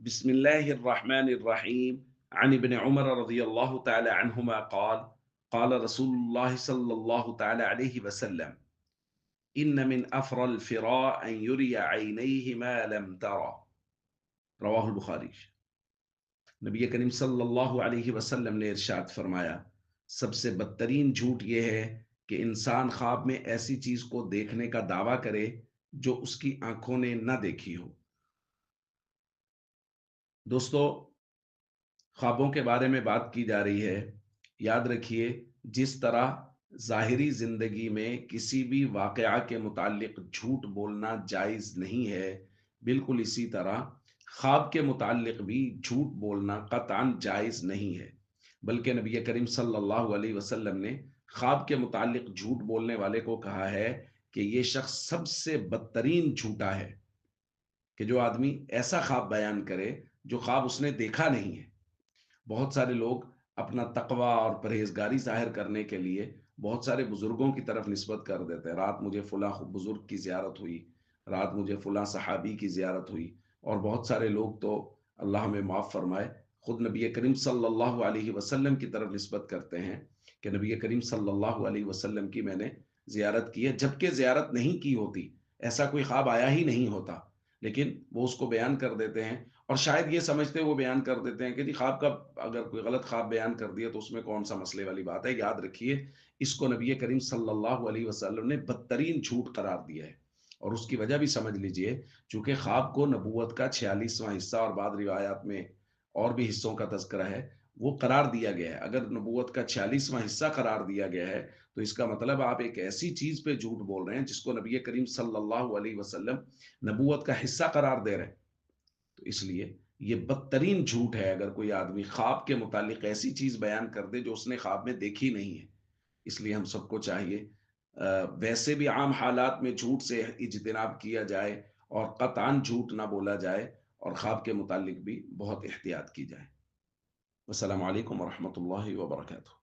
بسم الله الرحمن الرحيم عن ابن عمر رضي الله تعالى عنهما قال رسول الله صلى الله تعالى عليه وسلم إن من أفرى الفراء أن يري عينيه ما لم ترى رواہ البخاری۔ نبی کریم صلی اللہ علیہ وسلم نے ارشاد فرمایا، سب سے بدترین جھوٹ یہ ہے کہ انسان خواب میں ایسی چیز کو دیکھنے کا دعویٰ کرے جو اس کی آنکھوں نے نہ دیکھی ہو۔ دوستو، خوابوں کے بارے میں بات کی جا رہی ہے۔ یاد رکھیے، جس طرح ظاہری زندگی میں کسی بھی واقعہ کے متعلق جھوٹ بولنا جائز نہیں ہے، بالکل اسی طرح خواب کے متعلق بھی جھوٹ بولنا قطعاً جائز نہیں ہے۔ بلکہ نبی کریم صلی اللہ علیہ وسلم نے خواب کے متعلق جھوٹ بولنے والے کو کہا ہے کہ یہ شخص سب سے بدترین جھوٹا ہے، کہ جو آدمی ایسا خواب بیان کرے جو خواب اس نے دیکھا نہیں ہے۔ بہت سارے لوگ اپنا تقوی اور پرہیزگاری ظاہر کرنے کے لیے بہت سارے بزرگوں کی طرف نسبت کر دیتے ہیں۔ رات مجھے فلاں بزرگ کی زیارت ہوئی، رات مجھے فلاں صحابی کی زیارت ہوئی، اور بہت سارے لوگ تو اللہ ہمیں معاف فرمائے خود نبی کریم صلی اللہ علیہ وسلم کی طرف نسبت کرتے ہیں کہ نبی کریم صلی اللہ علیہ وسلم کی میں نے زیارت کی ہے، جبکہ زیارت نہیں کی ہوتی، ایسا کوئی خواب آیا ہی نہیں ہوتا، لیکن وہ اس کو بیان کر دیتے ہیں، اور شاید یہ سمجھتے وہ بیان کر دیتے ہیں کہ جی خواب کا اگر کوئی غلط خواب بیان کر دیا تو اس میں کون سا مسئلے والی بات ہے۔ یاد رکھیے، اس کو نبی کریم صلی اللہ علیہ وسلم نے بدترین جھوٹ قرار دیا ہے، اور اس کی وجہ بھی سمجھ لیجئے، چونکہ خواب کو نبوت کا 46واں حصہ اور بعض روایات میں اور بھی حصوں کا تذکرہ ہے، وہ قرار دیا گیا ہے۔ اگر نبوت کا 46واں حصہ قرار دیا گیا ہے تو اس کا مطلب آپ ایک ایسی چیز پہ جھوٹ بول رہے ہیں جس کو نبی کریم صلی اللہ علیہ وسلم نبوت کا حصہ قرار دے رہے ہیں۔ تو اس لیے یہ بدترین جھوٹ ہے اگر کوئی آدمی خواب کے متعلق ایسی چیز بیان کر دے جو اس نے خواب میں دیکھی نہیں ہے۔ اس لیے ہم سب کو چاہیے ویسے بھی عام حالات میں جھوٹ سے اجتناب کیا جائے، اور قطعاً جھوٹ نہ بولا جائے، اور خواب کے متعلق بھی بہت احتیاط کی جائے۔ السلام علیکم ورحمۃ اللہ وبرکاتہ۔